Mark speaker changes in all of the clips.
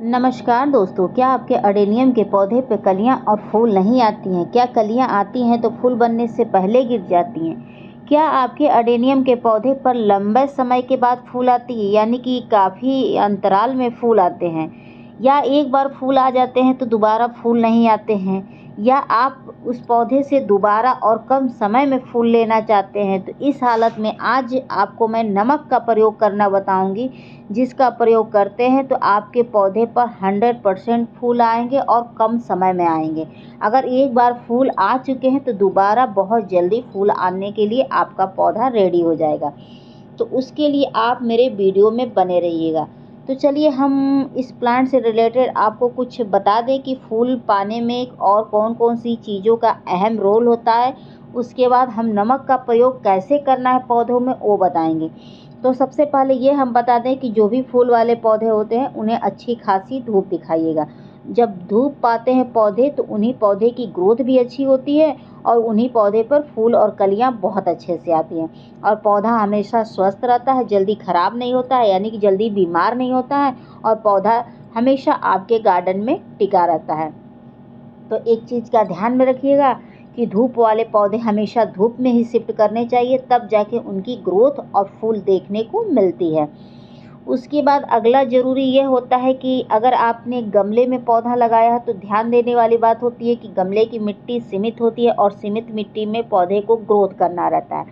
Speaker 1: नमस्कार दोस्तों, क्या आपके अडेनियम के पौधे पे कलियां और फूल नहीं आती हैं? क्या कलियां आती हैं तो फूल बनने से पहले गिर जाती हैं? क्या आपके अडेनियम के पौधे पर लंबे समय के बाद फूल आती है, यानी कि काफ़ी अंतराल में फूल आते हैं? या एक बार फूल आ जाते हैं तो दोबारा फूल नहीं आते हैं? या आप उस पौधे से दोबारा और कम समय में फूल लेना चाहते हैं? तो इस हालत में आज आपको मैं नमक का प्रयोग करना बताऊंगी, जिसका प्रयोग करते हैं तो आपके पौधे पर 100% फूल आएंगे और कम समय में आएंगे। अगर एक बार फूल आ चुके हैं तो दोबारा बहुत जल्दी फूल आने के लिए आपका पौधा रेडी हो जाएगा। तो उसके लिए आप मेरे वीडियो में बने रहिएगा। तो चलिए हम इस प्लांट से रिलेटेड आपको कुछ बता दें कि फूल पाने में और कौन कौन सी चीज़ों का अहम रोल होता है। उसके बाद हम नमक का प्रयोग कैसे करना है पौधों में वो बताएंगे। तो सबसे पहले ये हम बता दें कि जो भी फूल वाले पौधे होते हैं उन्हें अच्छी खासी धूप दिखाइएगा। जब धूप पाते हैं पौधे तो उन्हीं पौधे की ग्रोथ भी अच्छी होती है और उन्हीं पौधे पर फूल और कलियां बहुत अच्छे से आती हैं और पौधा हमेशा स्वस्थ रहता है, जल्दी ख़राब नहीं होता है, यानी कि जल्दी बीमार नहीं होता है और पौधा हमेशा आपके गार्डन में टिका रहता है। तो एक चीज़ का ध्यान में रखिएगा कि धूप वाले पौधे हमेशा धूप में ही शिफ्ट करने चाहिए, तब जाके उनकी ग्रोथ और फूल देखने को मिलती है। उसके बाद अगला ज़रूरी ये होता है कि अगर आपने गमले में पौधा लगाया है तो ध्यान देने वाली बात होती है कि गमले की मिट्टी सीमित होती है और सीमित मिट्टी में पौधे को ग्रोथ करना रहता है।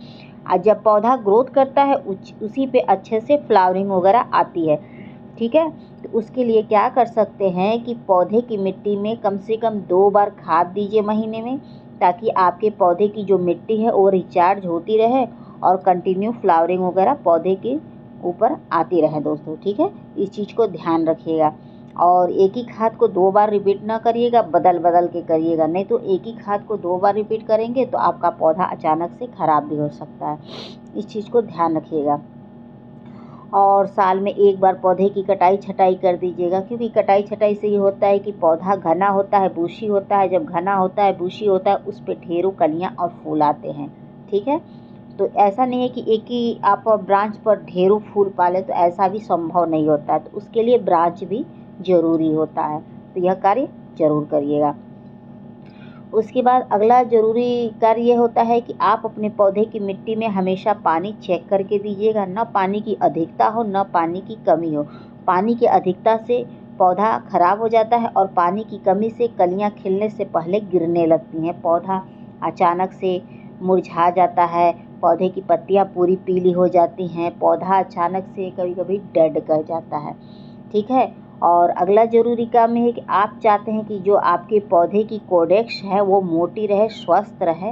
Speaker 1: और जब पौधा ग्रोथ करता है उसी पे अच्छे से फ्लावरिंग वगैरह आती है। ठीक है, तो उसके लिए क्या कर सकते हैं कि पौधे की मिट्टी में कम से कम 2 बार खाद दीजिए महीने में, ताकि आपके पौधे की जो मिट्टी है वो रिचार्ज होती रहे और कंटिन्यू फ्लावरिंग वगैरह पौधे के ऊपर आती रहे दोस्तों। ठीक है, इस चीज़ को ध्यान रखिएगा और एक ही खाद को 2 बार रिपीट ना करिएगा, बदल बदल के करिएगा, नहीं तो एक ही खाद को 2 बार रिपीट करेंगे तो आपका पौधा अचानक से ख़राब भी हो सकता है। इस चीज़ को ध्यान रखिएगा और साल में एक बार पौधे की कटाई छटाई कर दीजिएगा, क्योंकि कटाई छटाई से ये होता है कि पौधा घना होता है, बूशी होता है। जब घना होता है, बूशी होता है, उस पर ढेरों कलियाँ और फूल आते हैं। ठीक है, तो ऐसा नहीं है कि एक ही आप ब्रांच पर ढेरों फूल पालें, तो ऐसा भी संभव नहीं होता है। तो उसके लिए ब्रांच भी ज़रूरी होता है, तो यह कार्य ज़रूर करिएगा। उसके बाद अगला ज़रूरी कार्य ये होता है कि आप अपने पौधे की मिट्टी में हमेशा पानी चेक करके दीजिएगा। न पानी की अधिकता हो, न पानी की कमी हो। पानी की अधिकता से पौधा खराब हो जाता है और पानी की कमी से कलियां खिलने से पहले गिरने लगती हैं। पौधा अचानक से मुरझा जाता है, पौधे की पत्तियां पूरी पीली हो जाती हैं, पौधा अचानक से कभी कभी डेड कर जाता है। ठीक है, और अगला ज़रूरी काम ये है कि आप चाहते हैं कि जो आपके पौधे की कोडेक्स है वो मोटी रहे, स्वस्थ रहे,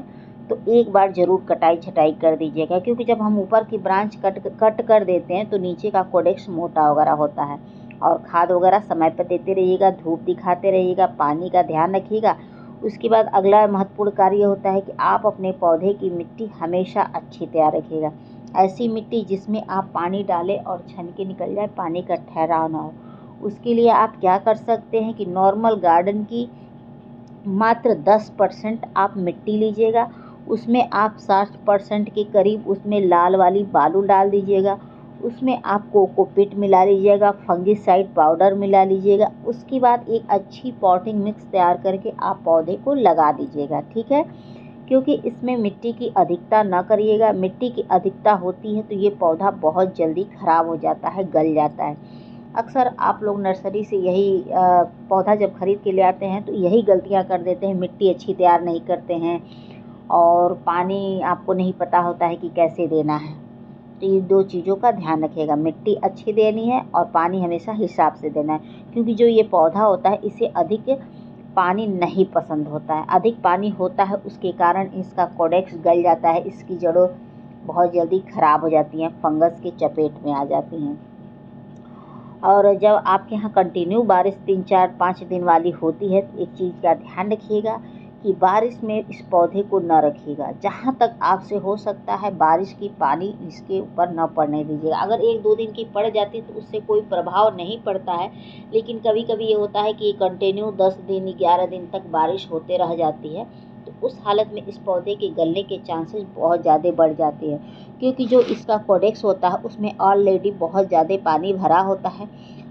Speaker 1: तो एक बार ज़रूर कटाई छटाई कर दीजिएगा, क्योंकि जब हम ऊपर की ब्रांच कट कर देते हैं तो नीचे का कोडेक्स मोटा वगैरह होता है। और खाद वगैरह समय पर देते रहिएगा, धूप दिखाते रहिएगा, पानी का ध्यान रखिएगा। उसके बाद अगला महत्वपूर्ण कार्य होता है कि आप अपने पौधे की मिट्टी हमेशा अच्छी तैयार रखिएगा। ऐसी मिट्टी जिसमें आप पानी डालें और छनके निकल जाए, पानी का ठहराव ना हो। उसके लिए आप क्या कर सकते हैं कि नॉर्मल गार्डन की मात्र 10% आप मिट्टी लीजिएगा, उसमें आप 60% के करीब उसमें लाल वाली बालू डाल दीजिएगा, उसमें आप कोकोपीट मिला लीजिएगा, फंगिसाइड पाउडर मिला लीजिएगा। उसके बाद एक अच्छी पॉटिंग मिक्स तैयार करके आप पौधे को लगा दीजिएगा। ठीक है, क्योंकि इसमें मिट्टी की अधिकता ना करिएगा। मिट्टी की अधिकता होती है तो ये पौधा बहुत जल्दी ख़राब हो जाता है, गल जाता है। अक्सर आप लोग नर्सरी से यही पौधा जब ख़रीद के ले आते हैं तो यही गलतियां कर देते हैं, मिट्टी अच्छी तैयार नहीं करते हैं और पानी आपको नहीं पता होता है कि कैसे देना है। तो ये 2 चीज़ों का ध्यान रखिएगा, मिट्टी अच्छी देनी है और पानी हमेशा हिसाब से देना है, क्योंकि जो ये पौधा होता है इसे अधिक पानी नहीं पसंद होता है। अधिक पानी होता है उसके कारण इसका कोडेक्स गल जाता है, इसकी जड़ों बहुत जल्दी ख़राब हो जाती हैं, फंगस के चपेट में आ जाती हैं। और जब आपके यहाँ कंटिन्यू बारिश 3 4 5 दिन वाली होती है तो एक चीज़ का ध्यान रखिएगा कि बारिश में इस पौधे को न रखिएगा। जहाँ तक आपसे हो सकता है बारिश की पानी इसके ऊपर न पड़ने दीजिएगा। अगर 1-2 दिन की पड़ जाती है तो उससे कोई प्रभाव नहीं पड़ता है, लेकिन कभी कभी ये होता है कि कंटिन्यू 10 दिन 11 दिन तक बारिश होते रह जाती है, तो उस हालत में इस पौधे के गलने के चांसेस बहुत ज़्यादा बढ़ जाते हैं, क्योंकि जो इसका कोडेक्स होता है उसमें ऑलरेडी बहुत ज़्यादा पानी भरा होता है।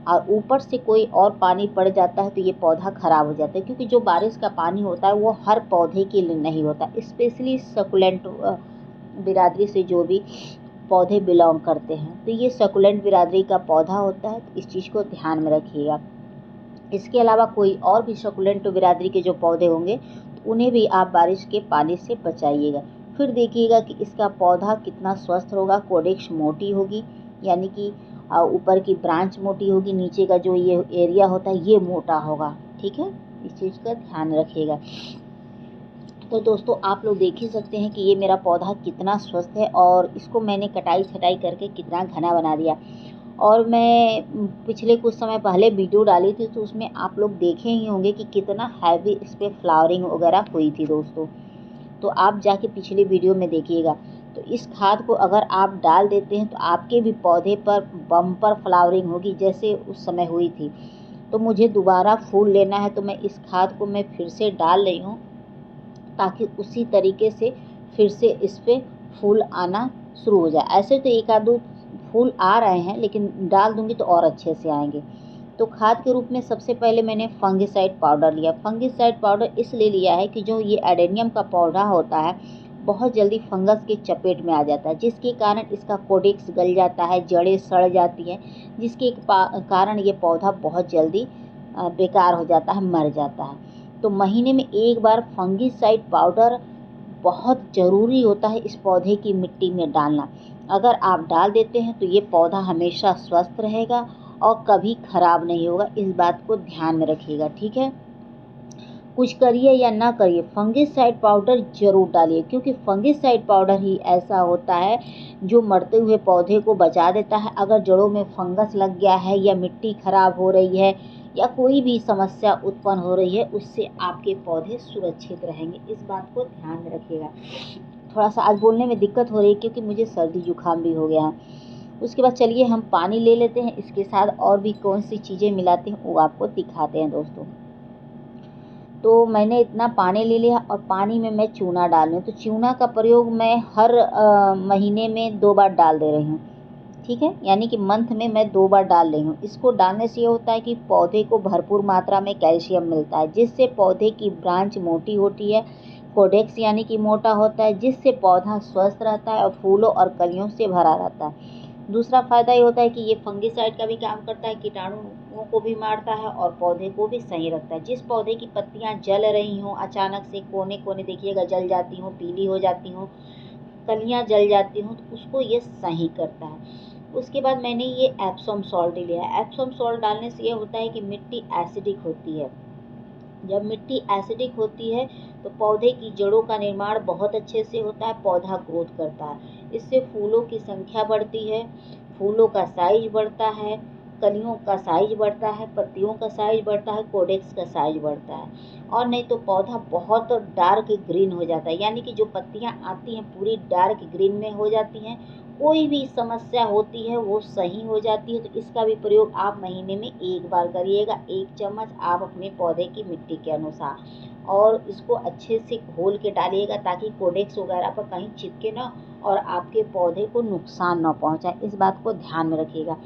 Speaker 1: और ऊपर से कोई और पानी पड़ जाता है तो ये पौधा ख़राब हो जाता है, क्योंकि जो बारिश का पानी होता है वो हर पौधे के लिए नहीं होता। स्पेशली सकुलेंट बिरादरी से जो भी पौधे बिलोंग करते हैं, तो ये सकुलेंट बिरादरी का पौधा होता है, तो इस चीज़ को ध्यान में रखिएगा। इसके अलावा कोई और भी सकुलेंट बिरादरी के जो पौधे होंगे तो उन्हें भी आप बारिश के पानी से बचाइएगा। फिर देखिएगा कि इसका पौधा कितना स्वस्थ होगा। कोडेक्स मोटी होगी, यानी कि ऊपर की ब्रांच मोटी होगी, नीचे का जो ये एरिया होता है ये मोटा होगा। ठीक है, इस चीज़ का ध्यान रखिएगा। तो दोस्तों आप लोग देख ही सकते हैं कि ये मेरा पौधा कितना स्वस्थ है और इसको मैंने कटाई छटाई करके कितना घना बना दिया। और मैं पिछले कुछ समय पहले वीडियो डाली थी तो उसमें आप लोग देखे ही होंगे कि कितना हैवी इस पर फ्लावरिंग वगैरह हुई थी दोस्तों। तो आप जाके पिछले वीडियो में देखिएगा। तो इस खाद को अगर आप डाल देते हैं तो आपके भी पौधे पर बम्पर फ्लावरिंग होगी जैसे उस समय हुई थी। तो मुझे दोबारा फूल लेना है तो मैं इस खाद को मैं फिर से डाल रही हूँ, ताकि उसी तरीके से फिर से इस पर फूल आना शुरू हो जाए। ऐसे तो एक आध दो फूल आ रहे हैं, लेकिन डाल दूंगी तो और अच्छे से आएंगे। तो खाद के रूप में सबसे पहले मैंने फंगिसाइड पाउडर लिया। फंगिसाइड पाउडर इसलिए लिया है कि जो ये एडेनियम का पौधा होता है बहुत जल्दी फंगस के चपेट में आ जाता है, जिसके कारण इसका कोडेक्स गल जाता है, जड़ें सड़ जाती हैं, जिसके कारण ये पौधा बहुत जल्दी बेकार हो जाता है, मर जाता है। तो महीने में एक बार फंगिसाइड पाउडर बहुत ज़रूरी होता है इस पौधे की मिट्टी में डालना। अगर आप डाल देते हैं तो ये पौधा हमेशा स्वस्थ रहेगा और कभी ख़राब नहीं होगा। इस बात को ध्यान में रखिएगा। ठीक है, कुछ करिए या ना करिए फंगिसाइड पाउडर ज़रूर डालिए, क्योंकि फंगिसाइड पाउडर ही ऐसा होता है जो मरते हुए पौधे को बचा देता है। अगर जड़ों में फंगस लग गया है या मिट्टी ख़राब हो रही है या कोई भी समस्या उत्पन्न हो रही है, उससे आपके पौधे सुरक्षित रहेंगे। इस बात को ध्यान में रखिएगा। थोड़ा सा आज बोलने में दिक्कत हो रही है क्योंकि मुझे सर्दी जुकाम भी हो गया है। उसके बाद चलिए हम पानी ले लेते हैं, इसके साथ और भी कौन सी चीज़ें मिलाते हैं वो आपको दिखाते हैं दोस्तों। तो मैंने इतना पानी ले लिया और पानी में मैं चूना डाल रही हूँ। तो चूना का प्रयोग मैं हर महीने में 2 बार डाल दे रही हूँ। ठीक है, यानी कि मंथ में मैं 2 बार डाल रही हूँ। इसको डालने से ये होता है कि पौधे को भरपूर मात्रा में कैल्शियम मिलता है, जिससे पौधे की ब्रांच मोटी होती है, कोडेक्स यानी कि मोटा होता है, जिससे पौधा स्वस्थ रहता है और फूलों और कलियों से भरा रहता है। दूसरा फ़ायदा ये होता है कि ये फंगिसाइड का भी काम करता है, कीटाणुओं को भी मारता है और पौधे को भी सही रखता है। जिस पौधे की पत्तियां जल रही हों, अचानक से कोने कोने देखिएगा जल जाती हों, पीली हो जाती हों, कलियां जल जाती हों, तो उसको ये सही करता है। उसके बाद मैंने ये एप्सम सॉल्ट लिया है। एप्सम सॉल्ट डालने से ये होता है कि मिट्टी एसिडिक होती है। जब मिट्टी एसिडिक होती है तो पौधे की जड़ों का निर्माण बहुत अच्छे से होता है, पौधा ग्रोथ करता है। इससे फूलों की संख्या बढ़ती है, फूलों का साइज बढ़ता है, कलियों का साइज बढ़ता है, पत्तियों का साइज बढ़ता है, कोडेक्स का साइज बढ़ता है। और नहीं तो पौधा बहुत डार्क ग्रीन हो जाता है, यानी कि जो पत्तियां आती हैं पूरी डार्क ग्रीन में हो जाती हैं। कोई भी समस्या होती है वो सही हो जाती है। तो इसका भी प्रयोग आप महीने में एक बार करिएगा, 1 चम्मच आप अपने पौधे की मिट्टी के अनुसार, और इसको अच्छे से घोल के डालिएगा ताकि कोडेक्स वगैरह पर कहीं चिपके ना और आपके पौधे को नुकसान ना पहुंचाए। इस बात को ध्यान में रखिएगा।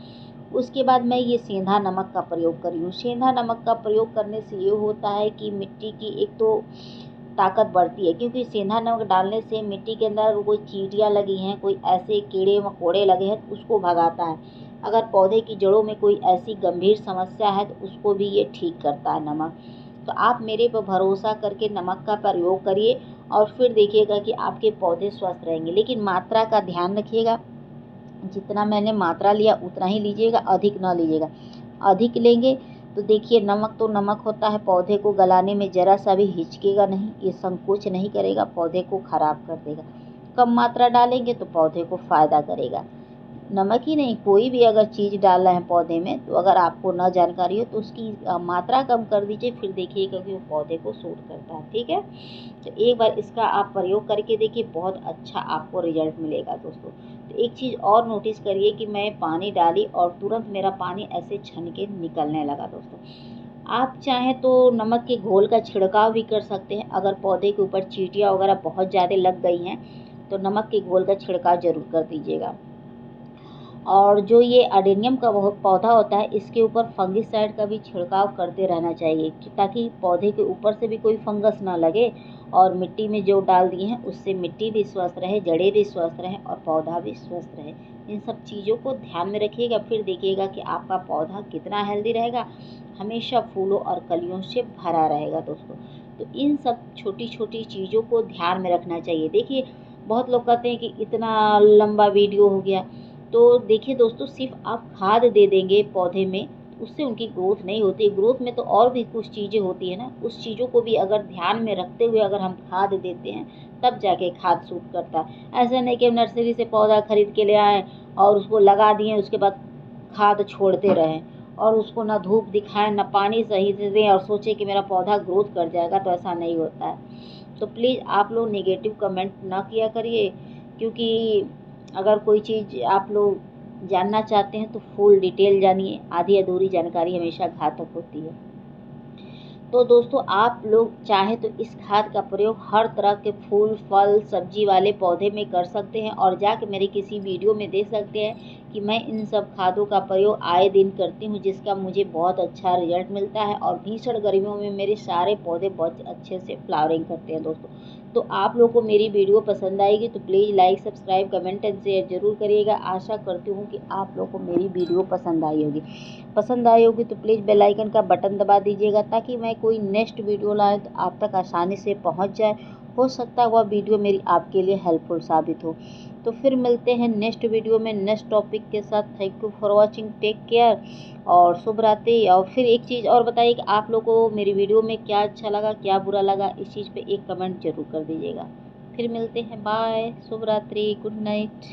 Speaker 1: उसके बाद मैं ये सेंधा नमक का प्रयोग कर रही हूँ। सेंधा नमक का प्रयोग करने से ये होता है कि मिट्टी की एक तो ताकत बढ़ती है, क्योंकि सेंधा नमक डालने से मिट्टी के अंदर कोई चींटियाँ लगी हैं, कोई ऐसे कीड़े मकोड़े लगे हैं तो उसको भगाता है। अगर पौधे की जड़ों में कोई ऐसी गंभीर समस्या है तो उसको भी ये ठीक करता है नमक। तो आप मेरे पर भरोसा करके नमक का प्रयोग करिए और फिर देखिएगा कि आपके पौधे स्वस्थ रहेंगे। लेकिन मात्रा का ध्यान रखिएगा, जितना मैंने मात्रा लिया उतना ही लीजिएगा, अधिक ना लीजिएगा। अधिक लेंगे तो देखिए नमक तो नमक होता है, पौधे को गलाने में ज़रा सा भी हिचकेगा नहीं, ये संकोच नहीं करेगा, पौधे को ख़राब कर देगा। कम मात्रा डालेंगे तो पौधे को फ़ायदा करेगा। नमक ही नहीं, कोई भी अगर चीज़ डाल रहे हैं पौधे में तो अगर आपको न जानकारी हो तो उसकी मात्रा कम कर दीजिए, फिर देखिएगा कि वो पौधे को सूट करता है। ठीक है, तो एक बार इसका आप प्रयोग करके देखिए, बहुत अच्छा आपको रिजल्ट मिलेगा दोस्तों। तो एक चीज़ और नोटिस करिए कि मैं पानी डाली और तुरंत मेरा पानी ऐसे छन के निकलने लगा दोस्तों। आप चाहें तो नमक के घोल का छिड़काव भी कर सकते हैं। अगर पौधे के ऊपर चींटियाँ वगैरह बहुत ज़्यादा लग गई हैं तो नमक के घोल का छिड़काव ज़रूर कर दीजिएगा। और जो ये अडेनियम का पौधा होता है, इसके ऊपर फंगिसाइड का भी छिड़काव करते रहना चाहिए ताकि पौधे के ऊपर से भी कोई फंगस ना लगे और मिट्टी में जो डाल दिए हैं उससे मिट्टी भी स्वस्थ रहे, जड़ें भी स्वस्थ रहें और पौधा भी स्वस्थ रहे। इन सब चीज़ों को ध्यान में रखिएगा, फिर देखिएगा कि आपका पौधा कितना हेल्दी रहेगा, हमेशा फूलों और कलियों से भरा रहेगा दोस्तों। तो इन सब छोटी छोटी चीज़ों को ध्यान में रखना चाहिए। देखिए, बहुत लोग कहते हैं कि इतना लंबा वीडियो हो गया, तो देखिए दोस्तों, सिर्फ आप खाद दे देंगे पौधे में, उससे उनकी ग्रोथ नहीं होती। ग्रोथ में तो और भी कुछ चीज़ें होती है ना, उस चीज़ों को भी अगर ध्यान में रखते हुए अगर हम खाद देते हैं तब जाके खाद सूट करता है। ऐसा नहीं कि हम नर्सरी से पौधा खरीद के ले आएँ और उसको लगा दिए, उसके बाद खाद छोड़ते रहें और उसको ना धूप दिखाएं, ना पानी सही से दें और सोचें कि मेरा पौधा ग्रोथ कर जाएगा, तो ऐसा नहीं होता है। तो प्लीज़ आप लोग नेगेटिव कमेंट ना किया करिए, क्योंकि अगर कोई चीज़ आप लोग जानना चाहते हैं तो फुल डिटेल जानिए, आधी अधूरी जानकारी हमेशा घातक होती है। तो दोस्तों, आप लोग चाहे तो इस खाद का प्रयोग हर तरह के फूल, फल, सब्जी वाले पौधे में कर सकते हैं और जाके मेरे किसी वीडियो में देख सकते हैं कि मैं इन सब खादों का प्रयोग आए दिन करती हूँ, जिसका मुझे बहुत अच्छा रिजल्ट मिलता है और भीषण गर्मियों में मेरे सारे पौधे बहुत अच्छे से फ्लावरिंग करते हैं दोस्तों। तो आप लोगों को मेरी वीडियो पसंद आएगी तो please like, subscribe, comment and share जरूर करिएगा। आशा करती हूँ कि आप लोगों को मेरी वीडियो पसंद आई होगी। पसंद आई होगी तो प्लीज़ बेल आइकन का बटन दबा दीजिएगा ताकि मैं कोई नेक्स्ट वीडियो लाए तो आप तक आसानी से पहुंच जाए। हो सकता है वह वीडियो मेरी आपके लिए हेल्पफुल साबित हो। तो फिर मिलते हैं नेक्स्ट वीडियो में नेक्स्ट टॉपिक के साथ। Thank you for watching, take care और शुभ रात्रि। और फिर एक चीज़ और बताइए कि आप लोगों को मेरी वीडियो में क्या अच्छा लगा, क्या बुरा लगा, इस चीज़ पे एक कमेंट जरूर कर दीजिएगा। फिर मिलते हैं, बाय, शुभ रात्रि, गुड नाइट।